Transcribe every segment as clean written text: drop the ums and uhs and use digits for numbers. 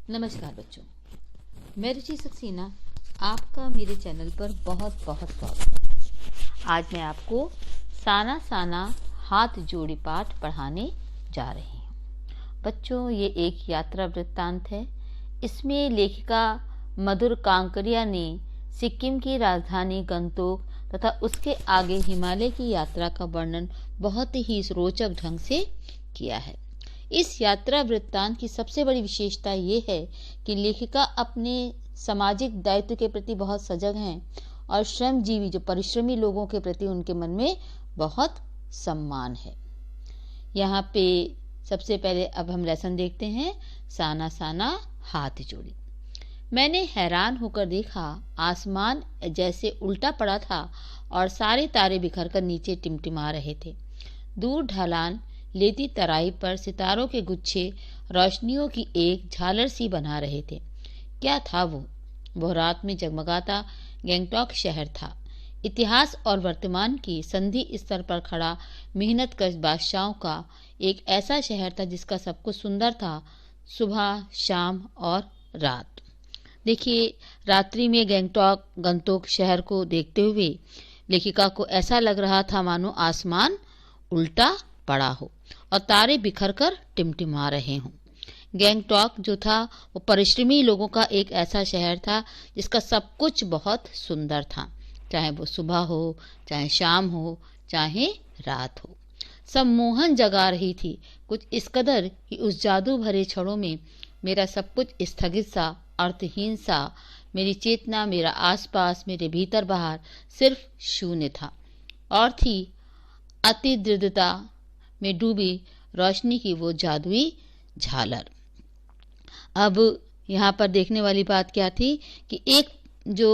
नमस्कार बच्चों, मैं रुचि सक्सेना आपका मेरे चैनल पर बहुत बहुत स्वागत। आज मैं आपको साना साना हाथ जोड़ी पाठ पढ़ाने जा रही हूँ। बच्चों, ये एक यात्रा वृत्तांत है। इसमें लेखिका मधुर कांकरिया ने सिक्किम की राजधानी गंगटोक तथा उसके आगे हिमालय की यात्रा का वर्णन बहुत ही रोचक ढंग से किया है। इस यात्रा वृत्तांत की सबसे बड़ी विशेषता ये है कि लेखिका अपने सामाजिक दायित्व के प्रति बहुत सजग हैं और श्रमजीवी जो परिश्रमी लोगों के प्रति उनके मन में बहुत सम्मान है। यहाँ पे सबसे पहले अब हम लेसन देखते हैं। साना साना हाथ जोड़ी। मैंने हैरान होकर देखा, आसमान जैसे उल्टा पड़ा था और सारे तारे बिखर कर नीचे टिमटिमा रहे थे। दूर ढलान लेती तराई पर सितारों के गुच्छे रोशनियों की एक झालर सी बना रहे थे। क्या था वो रात में जगमगाता गंगटोक शहर था। इतिहास और वर्तमान की संधि स्तर पर खड़ा मेहनतकश बादशाहों का एक ऐसा शहर था जिसका सब कुछ सुंदर था, सुबह, शाम और रात। देखिए, रात्रि में गंगटोक शहर को देखते हुए लेखिका को ऐसा लग रहा था मानो आसमान उल्टा पड़ा हो और तारे बिखर कर टिमटिमा रहे हों। गंगटोक जो था वो परिश्रमी लोगों का एक ऐसा शहर था जिसका सब कुछ बहुत सुंदर था, चाहे वो सुबह हो, चाहे शाम हो, चाहे रात हो। सम्मोहन जगा रही थी, कुछ इस कदर कि उस जादू भरे क्षणों में मेरा सब कुछ स्थगित सा, अर्थहीन सा, मेरी चेतना, मेरा आसपास, मेरे भीतर बाहर सिर्फ शून्य था और थी अति दृढ़ता में डूबी रोशनी की वो जादुई झालर। अब यहाँ पर देखने वाली बात क्या थी कि एक जो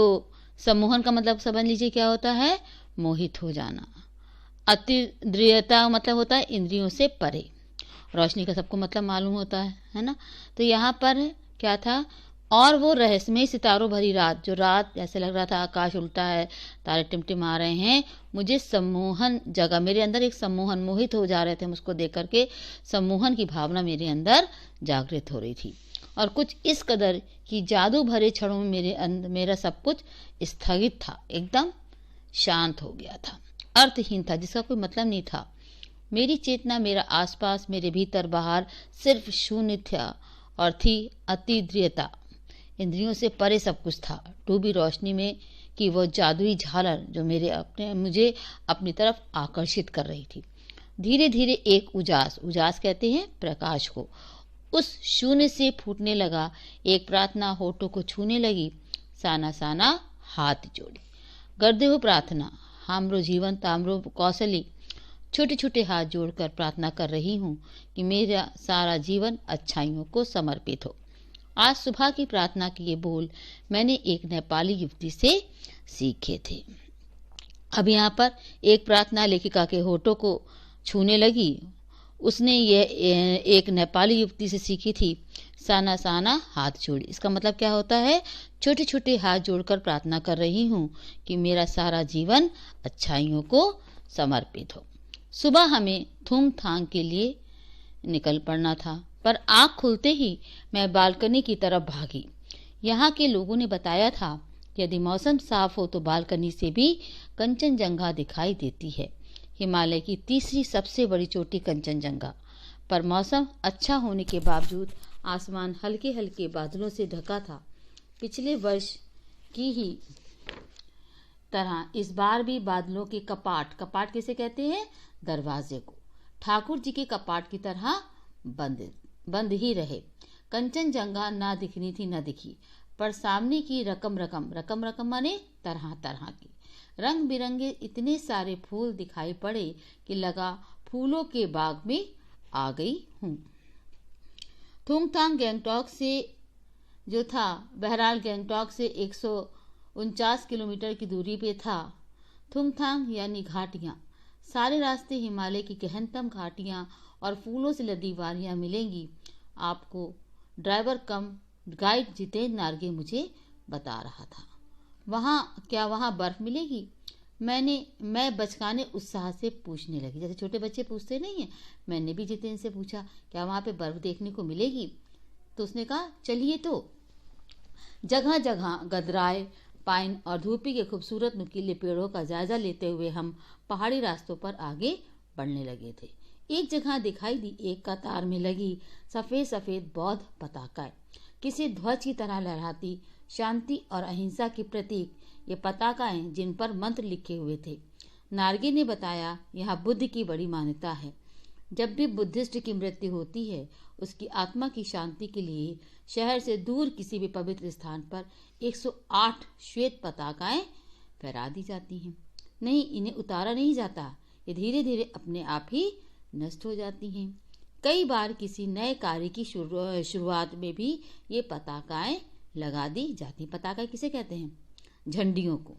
सम्मोहन का मतलब समझ लीजिए क्या होता है, मोहित हो जाना। अति दृढ़ता मतलब होता है इंद्रियों से परे। रोशनी का सबको मतलब मालूम होता है ना। तो यहाँ पर क्या था, और वो रहस्यमय सितारों भरी रात, जो रात ऐसे लग रहा था आकाश उल्टा है, तारे टिमटिमा रहे हैं, मुझे सम्मोहन जगह, मेरे अंदर एक सम्मोहन, मोहित हो जा रहे थे मुझको देख करके। सम्मोहन की भावना मेरे अंदर जागृत हो रही थी और कुछ इस कदर कि जादू भरे क्षणों में मेरे अंदर मेरा सब कुछ स्थगित था, एकदम शांत हो गया था, अर्थहीन था, जिसका कोई मतलब नहीं था। मेरी चेतना, मेरा आसपास, मेरे भीतर बाहर सिर्फ शून्य था और थी अति दृढ़ता, इंद्रियों से परे सब कुछ था, डूबी रोशनी में कि वो जादुई झालर जो मुझे अपनी तरफ आकर्षित कर रही थी। धीरे धीरे एक उजास कहते हैं प्रकाश को, उस शून्य से फूटने लगा। एक प्रार्थना होठों को छूने लगी। साना साना हाथ जोड़ी, गर्दे हो प्रार्थना, हामरो जीवन तामरो कौशली। छोटे छोटे हाथ जोड़कर प्रार्थना कर रही हूँ कि मेरा सारा जीवन अच्छाइयों को समर्पित हो। आज सुबह की प्रार्थना के ये बोल मैंने एक नेपाली युवती से सीखे थे। अब यहाँ पर एक प्रार्थना लेखिका के होठों को छूने लगी। उसने ये एक नेपाली युवती से सीखी थी, साना साना हाथ जोड़ी। इसका मतलब क्या होता है, छोटे छोटे हाथ जोड़कर प्रार्थना कर रही हूँ कि मेरा सारा जीवन अच्छाइयों को समर्पित हो। सुबह हमें थुमथांग के लिए निकल पड़ना था, पर आँख खुलते ही मैं बालकनी की तरफ भागी। यहाँ के लोगों ने बताया था कि यदि मौसम साफ हो तो बालकनी से भी कंचनजंगा दिखाई देती है, हिमालय की तीसरी सबसे बड़ी चोटी कंचनजंगा। पर मौसम अच्छा होने के बावजूद आसमान हल्के हल्के बादलों से ढका था। पिछले वर्ष की ही तरह इस बार भी बादलों के कपाट किसे कहते हैं, दरवाजे को, ठाकुर जी के कपाट की तरह बंद ही रहे। कंचनजंगा ना दिखनी थी न दिखी, पर सामने की रकम माने तरह तरह की रंग बिरंगे इतने सारे फूल दिखाई पड़े कि लगा फूलों के बाग में आ गई हूँ। थुमथांग गंगटोक से जो था, बहरहाल गंगटोक से 149 किलोमीटर की दूरी पे था। थुमथांग यानी घाटियाँ, सारे रास्ते हिमालय की गहनतम घाटियाँ और फूलों से लदी वादियाँ मिलेंगी आपको, ड्राइवर कम गाइड जितेंद्र नार्गे मुझे बता रहा था। वहाँ बर्फ मिलेगी? मैं बचकाने उत्साह से पूछने लगी, जैसे छोटे बच्चे पूछते नहीं हैं। मैंने भी जितेंद्र से पूछा, क्या वहाँ पे बर्फ देखने को मिलेगी? तो उसने कहा चलिए। तो जगह जगह गदराए पाइन और धूपी के खूबसूरत नुकीले पेड़ों का जायजा लेते हुए हम पहाड़ी रास्तों पर आगे बढ़ने लगे थे। एक जगह दिखाई दी एक कतार में लगी सफेद सफेद बौद्ध पताकाएं, किसी ध्वज की तरह लहराती, शांति और अहिंसा की प्रतीक ये पताकाएं जिन पर मंत्र लिखे हुए थे। नार्गे ने बताया यहाँ बुद्ध की बड़ी मान्यता है। जब भी बुद्धिस्ट की मृत्यु होती है, उसकी आत्मा की शांति के लिए शहर से दूर किसी भी पवित्र स्थान पर 108 श्वेत पताकाएं फहरा दी जाती हैं। नहीं, इन्हें उतारा नहीं जाता, ये धीरे धीरे अपने आप ही नष्ट हो जाती हैं। कई बार किसी नए कार्य की शुरुआत में भी ये पताकाएं लगा दी जाती। पताका किसे कहते हैं? झंडियों को।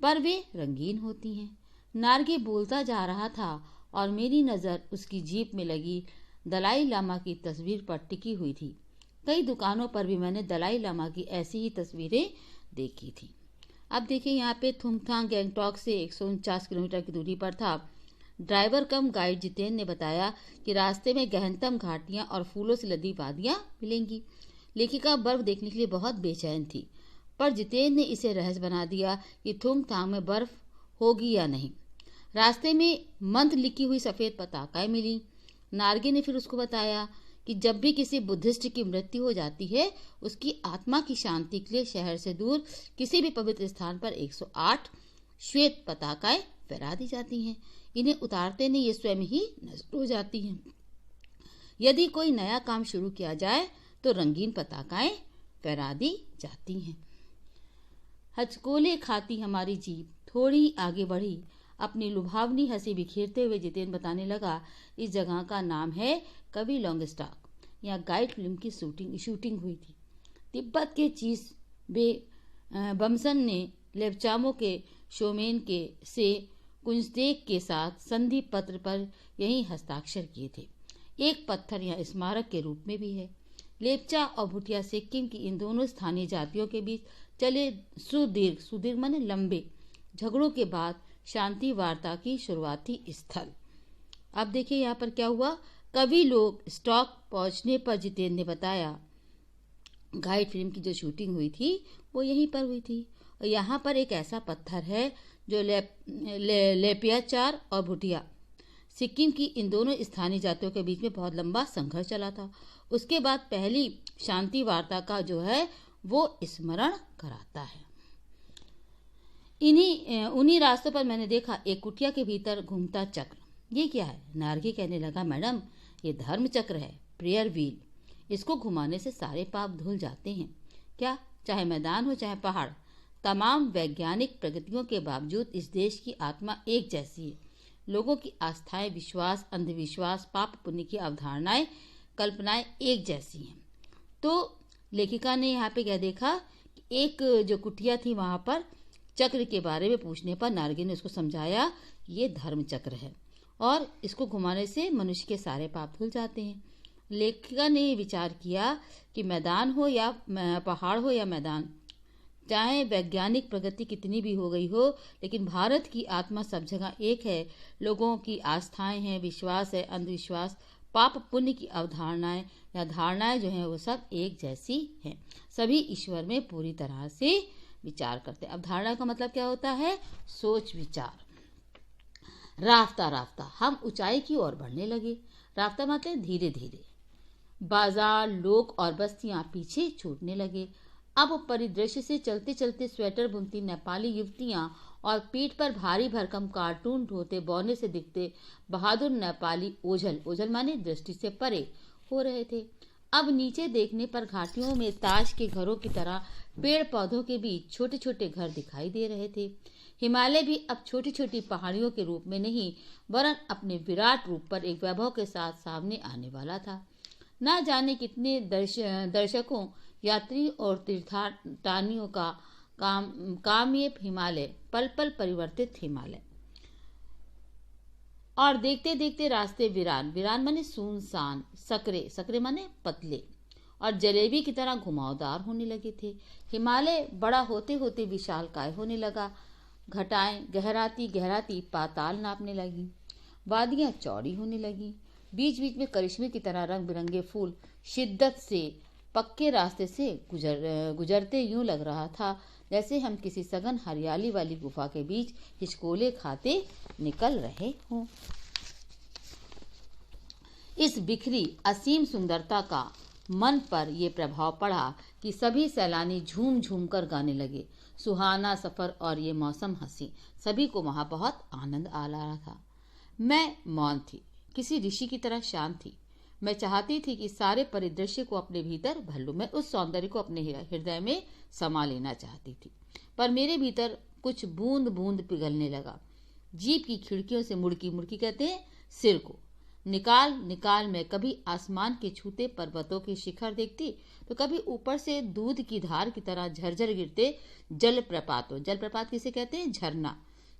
पर वे रंगीन होती हैं। नार्गे बोलता जा रहा था और मेरी नज़र उसकी जीप में लगी दलाई लामा की तस्वीर पर टिकी हुई थी। कई दुकानों पर भी मैंने दलाई लामा की ऐसी ही तस्वीरें देखी थी। अब देखिए, यहाँ पे थुमथांग गैंगटॉक से 149 किलोमीटर की दूरी पर था। ड्राइवर कम गाइड जितेन ने बताया कि रास्ते में गहनतम घाटियां और फूलों से लदी वादियां मिलेंगी। लेखिका बर्फ देखने के लिए बहुत बेचैन थी, पर जितेन ने इसे रहस्य बना दिया कि थुमथांग में बर्फ होगी या नहीं। रास्ते में मंत्र लिखी हुई सफेद पताकाएं मिली। नार्गे ने फिर उसको बताया कि जब भी किसी बुद्धिस्ट की मृत्यु हो जाती है, उसकी आत्मा की शांति के लिए शहर से दूर किसी भी पवित्र स्थान पर 108 श्वेत पताकाएं फहरा दी जाती हैं। इन्हें उतारते नहीं, ये स्वयं ही नष्ट हो जाती हैं। यदि कोई नया काम शुरू किया जाए तो रंगीन पताकाएं फहरा दी जाती हैं। हचकोले खाती हमारी जीप थोड़ी आगे बढ़ी। अपनी लुभावनी हंसी बिखेरते हुए जितेन बताने लगा, इस जगह का नाम है कवि लॉन्गस्टाक। यहाँ गाइड फिल्म की शूटिंग हुई थी। तिब्बत के चीस बे बमसन ने लेपचामो के शोमेन के से कुंजदेक के साथ संधि पत्र पर यही हस्ताक्षर किए थे। एक पत्थर यहाँ स्मारक के रूप में भी है। लेपचा और भूटिया सिक्किम की इन दोनों स्थानीय जातियों के बीच चले सुदीर्घ माने लंबे झगड़ों के बाद शांति वार्ता की शुरुआती स्थल। अब देखिए यहाँ पर क्या हुआ। कवि लोग स्टॉक पहुंचने पर जितेन ने बताया, गाइड फिल्म की जो शूटिंग हुई थी वो यहीं पर हुई थी। और यहाँ पर एक ऐसा पत्थर है जो लेपियाचार और भूटिया सिक्किम की इन दोनों स्थानीय जातियों के बीच में बहुत लंबा संघर्ष चला था। उसके बाद पहली शांति वार्ता का जो है वो स्मरण कराता है। उन्हीं रास्तों पर मैंने देखा एक कुटिया के भीतर घूमता चक्र। ये क्या है? नार्गे कहने लगा, मैडम ये धर्म चक्र है, प्रेयर व्हील। इसको घुमाने से सारे पाप धुल जाते हैं। क्या? चाहे मैदान हो चाहे पहाड़, तमाम वैज्ञानिक प्रगतियों के बावजूद इस देश की आत्मा एक जैसी है। लोगों की आस्थाएं, विश्वास, अंधविश्वास, पाप पुण्य की अवधारणाएं, कल्पनाएं एक जैसी हैं। तो लेखिका ने यहाँ पे क्या देखा कि एक जो कुटिया थी वहां पर चक्र के बारे में पूछने पर नार्गे ने उसको समझाया ये धर्म चक्र है और इसको घुमाने से मनुष्य के सारे पाप धुल जाते हैं। लेखिका ने विचार किया कि मैदान हो या पहाड़ हो या मैदान, चाहे वैज्ञानिक प्रगति कितनी भी हो गई हो, लेकिन भारत की आत्मा सब जगह एक है। लोगों की आस्थाएं हैं, विश्वास है, अंधविश्वास, पाप पुण्य की अवधारणाएं या धारणाएं जो हैं वो सब एक जैसी हैं। सभी ईश्वर में पूरी तरह से विचार करते हैं। अवधारणा का मतलब क्या होता है? सोच विचार। राफ्ता राफ्ता हम ऊंचाई की ओर बढ़ने लगे। राफ्ता मतलब धीरे धीरे। बाजार, लोग और बस्तियां पीछे छूटने लगे। अब परिदृश्य से चलते चलते स्वेटर बुनती नेपाली युवतियां और पीठ पर भारी भरकम कार्टून ढोते बौने से दिखते बहादुर नेपाली ओझल माने दृष्टि से परे हो रहे थे। अब नीचे देखने पर घाटियों में ताश के घरों की तरह पेड़ पौधों के बीच छोटे छोटे घर दिखाई दे रहे थे। हिमालय भी अब छोटी छोटी पहाड़ियों के रूप में नहीं, वरन अपने विराट रूप पर एक वैभव के साथ सामने आने वाला था। न जाने कितने दर्शकों, यात्री और तीर्थाटनियों का कामयेब हिमालय, पल पल परिवर्तित हिमालय। और देखते देखते रास्ते वीरान माने सुनसान, सकरे माने पतले और जलेबी की तरह घुमावदार होने लगे थे। हिमालय बड़ा होते होते विशालकाय होने लगा। घटाएं गहराती पाताल नापने लगी। वादियां चौड़ी होने लगी। बीच बीच में करिश्मे की तरह रंग बिरंगे फूल शिद्दत से पक्के रास्ते से गुजरते यूं लग रहा था जैसे हम किसी सघन हरियाली वाली गुफा के बीच हिचकोले खाते निकल रहे हों। इस बिखरी असीम सुंदरता का मन पर यह प्रभाव पड़ा कि सभी सैलानी झूम झूम कर गाने लगे। सुहाना सफर और ये मौसम हंसी, सभी को वहां बहुत आनंद आ रहा था। मैं मौन थी, किसी ऋषि की तरह शांत थी। मैं चाहती थी कि सारे परिदृश्य को अपने भीतर भर लूं। मैं उस सौंदर्य को अपने हृदय में समा लेना चाहती थी, पर मेरे भीतर कुछ बूंद बूंद पिघलने लगा। जीप की खिड़कियों से मुड़की मुड़की कहते हैं सिर को निकाल निकाल मैं कभी आसमान के छूते पर्वतों के शिखर देखती, तो कभी ऊपर से दूध की धार की तरह झरझर गिरते जलप्रपातों, जलप्रपात किसे कहते हैं, झरना,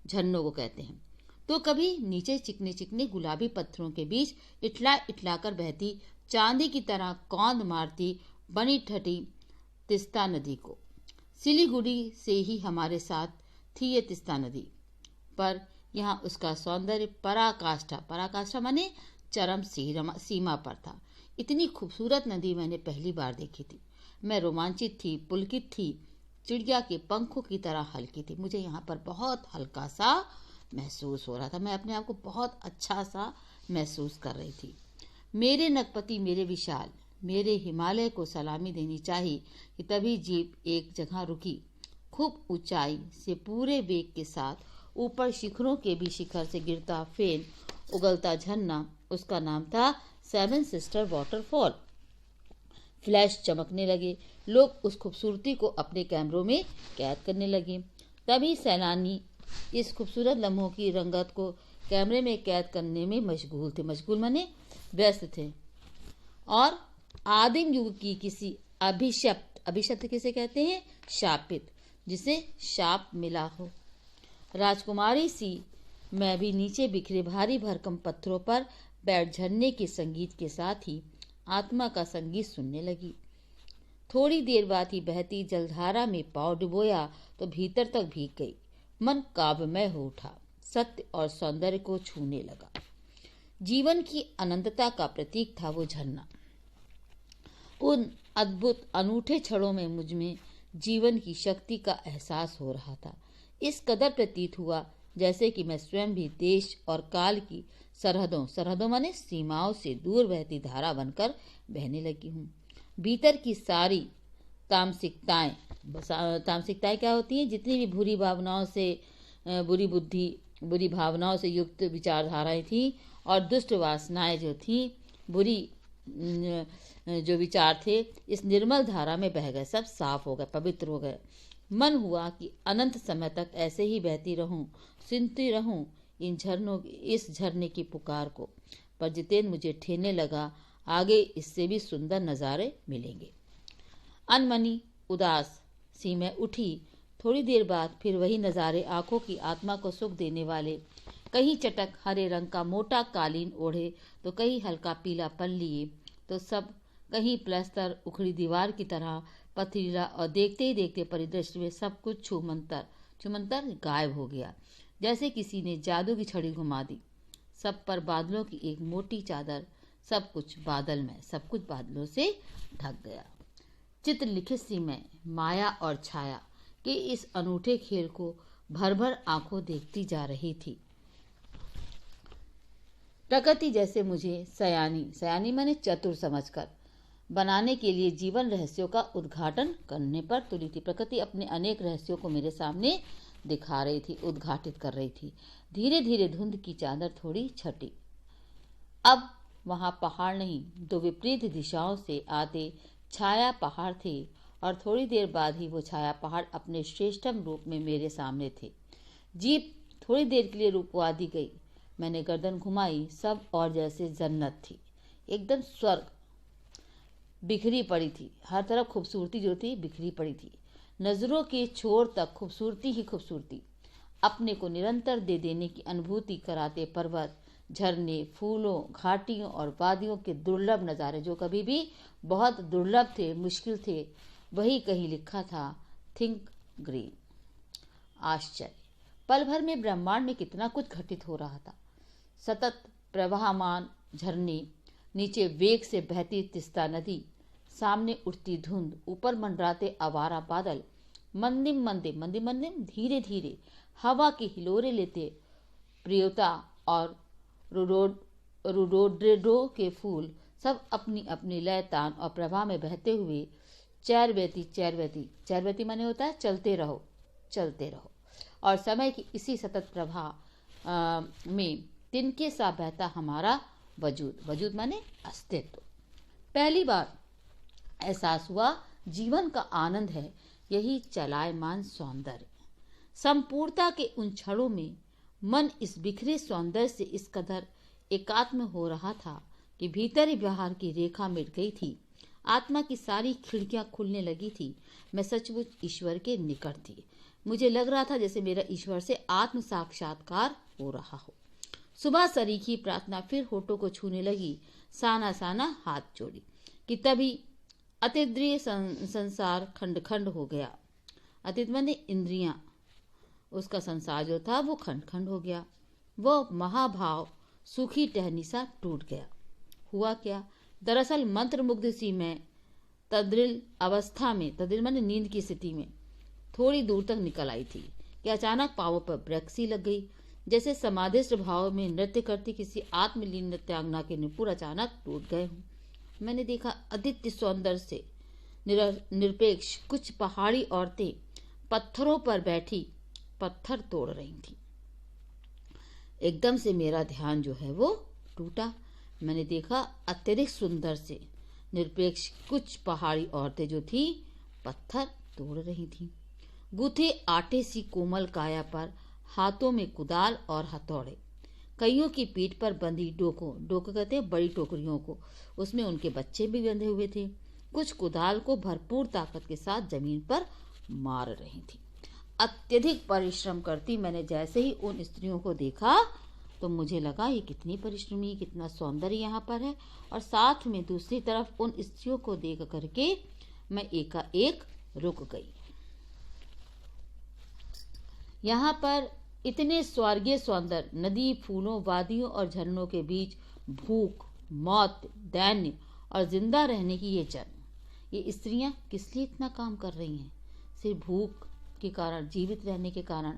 झरनों को कहते हैं, तो कभी नीचे चिकने चिकने गुलाबी पत्थरों के बीच इटला इटला कर बहती चांदी की तरह कौंध मारती बनी ठटी तिस्ता नदी को। सिलीगुड़ी से ही हमारे साथ थी ये तिस्ता नदी, पर यहाँ उसका सौंदर्य पराकाष्ठा, पराकाष्ठा माने चरम सीमा पर था। इतनी खूबसूरत नदी मैंने पहली बार देखी थी। मैं रोमांचित थी, पुलकित थी, चिड़िया के पंखों की तरह हल्की थी। मुझे यहाँ पर बहुत हल्का सा महसूस हो रहा था। मैं अपने आप को बहुत अच्छा सा महसूस कर रही थी। मेरे नगपति, मेरे विशाल, मेरे हिमालय को सलामी देनी चाहिए कि तभी जीप एक जगह रुकी। खूब ऊंचाई से पूरे वेग के साथ ऊपर शिखरों के भी शिखर से गिरता फेन उगलता झरना, उसका नाम था सेवन सिस्टर वाटरफॉल। फ्लैश चमकने लगे। लोग उस खूबसूरती को अपने कैमरों में कैद करने लगे। तभी सैलानी इस खूबसूरत लम्हों की रंगत को कैमरे में कैद करने में मशगूल थे। मशगूल माने व्यस्त थे। और आदिम युग की किसी अभिशप्त, अभिशप्त किसे कहते हैं, शापित, जिसे शाप मिला हो, राजकुमारी सी मैं भी नीचे बिखरे भारी भरकम पत्थरों पर बैठ झरने के संगीत के साथ ही आत्मा का संगीत सुनने लगी। थोड़ी देर बाद ही बहती जलधारा में पांव डुबोया तो भीतर तक भीग गई। मन काव्यमय हो उठा, सत्य और सौंदर्य को छूने लगा। जीवन की अनंतता का प्रतीक था वो झरना। उन अद्भुत अनूठे क्षणों में मुझ में जीवन की शक्ति का एहसास हो रहा था। इस कदर प्रतीत हुआ जैसे कि मैं स्वयं भी देश और काल की सरहदों, सरहदों माने सीमाओं से दूर बहती धारा बनकर बहने लगी हूँ। भीतर की सारी तामसिकताएं, तामसिकताएं क्या होती हैं, जितनी भी बुरी भावनाओं से, बुरी बुद्धि, बुरी भावनाओं से युक्त विचारधाराएं थी और दुष्ट वासनाएं जो थी, बुरी जो विचार थे, इस निर्मल धारा में बह गए, सब साफ हो गए, पवित्र हो गए। मन हुआ कि अनंत समय तक ऐसे ही बहती रहूं, सुनती रहूं इस झरने की पुकार को। पर जितेंद्र मुझे ठेने लगा, आगे इससे भी सुंदर नज़ारे मिलेंगे। अनमनी उदास सी मैं उठी। थोड़ी देर बाद फिर वही नज़ारे, आंखों की आत्मा को सुख देने वाले। कहीं चटक हरे रंग का मोटा कालीन ओढ़े तो कहीं हल्का पीलापन लिए, तो सब कहीं प्लस्तर उखड़ी दीवार की तरह पथरीला, और देखते ही देखते परिदृश्य में सब कुछ छूमंतर गायब हो गया, जैसे किसी ने जादू की छड़ी घुमा दी। सब पर बादलों की एक मोटी चादर, सब कुछ बादल में, सब कुछ बादलों से ढक गया। चित्र लिखित सी मैं माया और छाया के इस अनूठे खेल को भर भर आंखों देखती जा रही थी। प्रकृति जैसे मुझे सयानी माने चतुर समझकर बनाने के लिए जीवन रहस्यों का उद्घाटन करने पर तुली थी। प्रकृति अपने अनेक रहस्यों को मेरे सामने दिखा रही थी, उद्घाटित कर रही थी। धीरे धीरे धुंध की चादर थोड़ी छटी। अब वहां पहाड़ नहीं, दो विपरीत दिशाओं से आते छाया पहाड़ थे, और थोड़ी देर बाद ही वो छाया पहाड़ अपने श्रेष्ठतम रूप में मेरे सामने थे। जीप थोड़ी देर के लिए रुकवा दी गई। मैंने गर्दन घुमाई, सब और जैसे जन्नत थी, एकदम स्वर्ग। बिखरी पड़ी थी, हर तरफ खूबसूरती जो थी बिखरी पड़ी थी। नजरों के छोर तक खूबसूरती ही खूबसूरती, अपने को निरंतर दे देने की अनुभूति कराते पर्वत, झरने, फूलों, घाटियों और वादियों के दुर्लभ नज़ारे, जो कभी भी बहुत दुर्लभ थे, मुश्किल थे, वही कहीं लिखा था, थिंक ग्रीन। आश्चर्य, पल भर में ब्रह्मांड में कितना कुछ घटित हो रहा था। सतत प्रवाहमान झरने, नीचे वेग से बहती तिस्ता नदी, सामने उठती धुंध, ऊपर मंडराते आवारा बादल, मंदिम मंदिम मंदिम मंदिम धीरे धीरे हवा की हिलोरे लेते प्रियता और रोडोड्रेडो के फूल सब अपनी अपनी लय तान और प्रभा में बहते हुए चैरवैती चैरवैती चैरवैती माने होता है चलते रहो चलते रहो। और समय की इसी सतत प्रभा में तिनके सा बहता हमारा वजूद, वजूद माने अस्तित्व। पहली बार एहसास हुआ जीवन का आनंद है यही चलायमान सौंदर्य। संपूर्णता के उन क्षणों में मन इस बिखरे सौंदर्य से इस कदर एकात्म हो रहा था कि भीतरी व्यवहार की रेखा मिट गई थी, आत्मा की सारी खिड़कियां खुलने लगी थी। मैं सचमुच ईश्वर के निकट थी। मुझे लग रहा था जैसे मेरा ईश्वर से आत्म साक्षात्कार हो रहा हो। सुबह सरीखी प्रार्थना फिर होठों को छूने लगी, साना साना हाथ जोड़ी कि तभी अतीन्द्रिय संसार खंड खंड हो गया। अतीत माने इंद्रियां, उसका संसार जो था वो खंड खंड हो गया। वो महाभाव सूखी टहनी सा टूट गया। हुआ क्या, दरअसल मंत्र मुग्ध सी मैं तद्रिल अवस्था में, तद्रिल माने नींद की स्थिति में थोड़ी दूर तक निकल आई थी कि अचानक पांवों पर ब्रेक सी लग गई, जैसे समाधिस्थ भाव में नृत्य करती किसी आत्मलीन नृत्यांगना के नुपुर अचानक टूट गए हों। मैंने देखा अद्वितीय सौंदर्य से निरपेक्ष कुछ पहाड़ी औरतें पत्थरों पर बैठी पत्थर तोड़ रही थी। एकदम से मेरा ध्यान जो है वो टूटा। मैंने देखा अत्यधिक सुंदर से निरपेक्ष कुछ पहाड़ी औरतें जो थी पत्थर तोड़ रही थी। गूथे आटे सी कोमल काया पर हाथों में कुदाल और हथौड़े, कईयों की पीठ पर बंधी डोकों, डोको कहते हैं बड़ी टोकरियों को, उसमें उनके बच्चे भी बंधे हुए थे। कुछ कुदाल को भरपूर ताकत के साथ जमीन पर मार रही थी। अत्यधिक परिश्रम करती मैंने जैसे ही उन स्त्रियों को देखा तो मुझे लगा ये कितनी परिश्रमी, कितना सौंदर्य यहाँ पर है। और साथ में दूसरी तरफ उन स्त्रियों को देख करके मैं एकाएक रुक गई। यहाँ पर इतने स्वर्गीय सौंदर्य, नदी, फूलों, वादियों और झरनों के बीच भूख, मौत, दैन्य और जिंदा रहने की ये जंग, ये स्त्रियां किस लिए इतना काम कर रही हैं? सिर्फ भूख के कारण, जीवित रहने के कारण,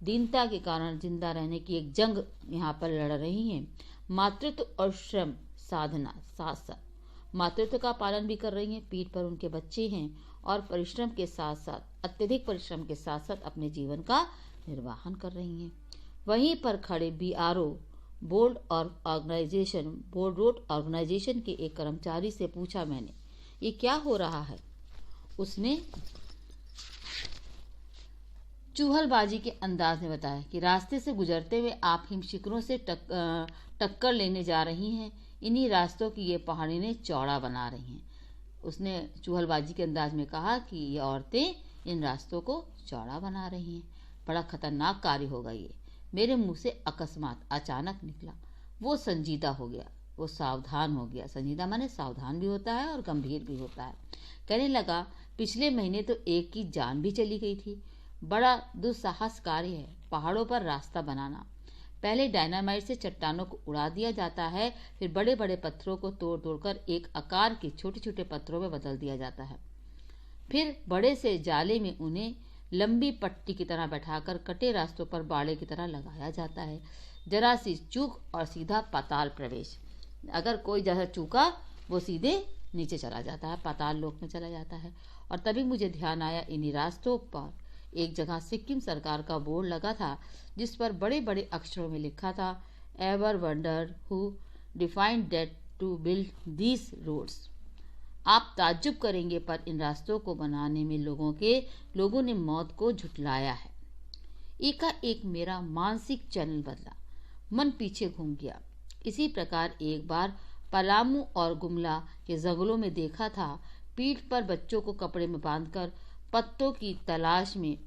दीनता के कारण जिंदा रहने की एक जंग यहाँ पर लड़ रही हैं। मातृत्व और श्रम साधना साथ साथ मातृत्व का पालन भी कर रही हैं, पीठ पर उनके बच्चे हैं और परिश्रम के साथ साथ, अत्यधिक परिश्रम के साथ साथ अपने जीवन का निर्वाहन कर रही हैं। वहीं पर खड़े BRO बोर्ड रोड ऑर्गेनाइजेशन के एक कर्मचारी से पूछा मैंने, ये क्या हो रहा है? उसने चूहलबाजी के अंदाज में बताया कि रास्ते से गुजरते हुए आप हिम शिखरों से टक्कर लेने जा रही हैं। इन्हीं रास्तों की ये पहाड़ी ने चौड़ा बना रही हैं। उसने चूहलबाजी के अंदाज में कहा कि ये औरतें इन रास्तों को चौड़ा बना रही हैं। बड़ा खतरनाक कार्य होगा ये। मेरे मुंह से अकस्मात अचानक निकला। वो संजीदा हो गया, वो सावधान हो गया। संजीदा माने सावधान भी होता है और गंभीर भी होता है। कहने लगा, पिछले महीने तो एक की जान भी चली गई थी। बड़ा दुस्साहस कार्य है पहाड़ों पर रास्ता बनाना। पहले डायनामाइट से चट्टानों को उड़ा दिया जाता है, फिर बड़े बड़े पत्थरों को तोड़ तोड़कर एक आकार के छोटे छोटे पत्थरों में बदल दिया जाता है। फिर बड़े से जाले में उन्हें लंबी पट्टी की तरह बैठाकर कटे रास्तों पर बाड़े की तरह लगाया जाता है। जरा सी चूक और सीधा पाताल प्रवेश। अगर कोई जैसा चूका वो सीधे नीचे चला जाता है, पाताल लोक में चला जाता है। और तभी मुझे ध्यान आया, इन्हीं रास्तों पर एक जगह सिक्किम सरकार का बोर्ड लगा था जिस पर बड़े बड़े अक्षरों में लिखा था, ever wonder who defined that to build these roads. आप ताज्जुब करेंगे पर इन रास्तों को बनाने में लोगों ने मौत को झुठलाया है। एकाएक मेरा मानसिक चैनल बदला, मन पीछे घूम गया। इसी प्रकार एक बार पलामू और गुमला के जंगलों में देखा था, पीठ पर बच्चों को कपड़े में बांधकर पत्तों की तलाश में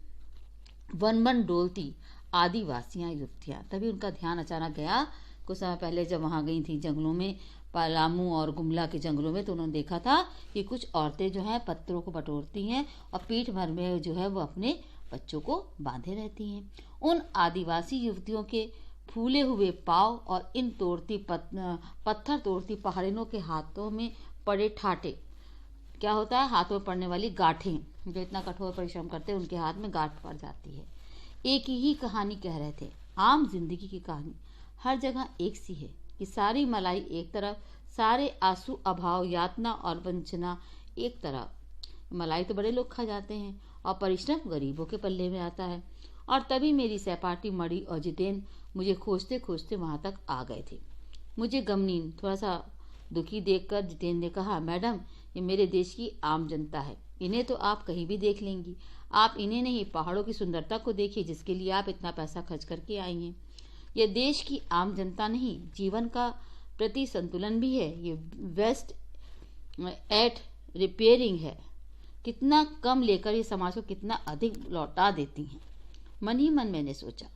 वन वन डोलती आदिवासियां युवतियां। तभी उनका ध्यान अचानक गया, कुछ समय पहले जब वहां गई थी जंगलों में, पलामू और गुमला के जंगलों में, तो उन्होंने देखा था कि कुछ औरतें जो हैं पत्थरों को बटोरती हैं और पीठ भर में जो है वो अपने बच्चों को बांधे रहती हैं। उन आदिवासी युवतियों के फूले हुए पांव और इन पत्थर तोड़ती पहाड़ियों के हाथों में पड़े ठाटे क्या होता है, हाथों में पड़ने वाली गांठें, जो इतना कठोर परिश्रम करते हैं उनके हाथ में गांठ पड़ जाती है। एक ही कहानी कह रहे थे, आम जिंदगी की कहानी हर जगह एक सी है कि सारी मलाई एक तरफ, सारे आंसू, अभाव, यातना और वंचना एक तरफ। मलाई तो बड़े लोग खा जाते हैं और परिश्रम गरीबों के पल्ले में आता है। और तभी मेरी सहपाठी मणि और जितेंद्र मुझे खोजते खोजते वहां तक आ गए थे। मुझे गमनीन थोड़ा सा दुखी देखकर जितेंद्र ने कहा, मैडम ये मेरे देश की आम जनता है, इन्हें तो आप कहीं भी देख लेंगी। आप इन्हें नहीं, पहाड़ों की सुंदरता को देखिए जिसके लिए आप इतना पैसा खर्च करके आई हैं। ये देश की आम जनता नहीं, जीवन का प्रति संतुलन भी है। ये वेस्ट एट रिपेयरिंग है। कितना कम लेकर ये समाज को कितना अधिक लौटा देती हैं। मन ही मन मैंने सोचा।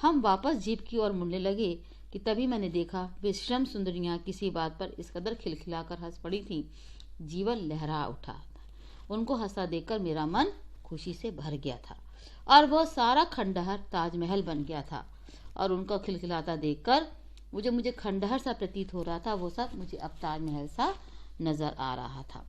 हम वापस जीप की ओर मुड़ने लगे कि तभी मैंने देखा वे श्रम सुंदरियां किसी बात पर इस कदर खिलखिलाकर हंस पड़ी थीं, जीवन लहरा उठा। उनको हंसा देखकर मेरा मन खुशी से भर गया था और वो सारा खंडहर ताजमहल बन गया था। और उनको खिलखिलाता देखकर मुझे खंडहर सा प्रतीत हो रहा था, वो सब मुझे अब ताजमहल सा नजर आ रहा था।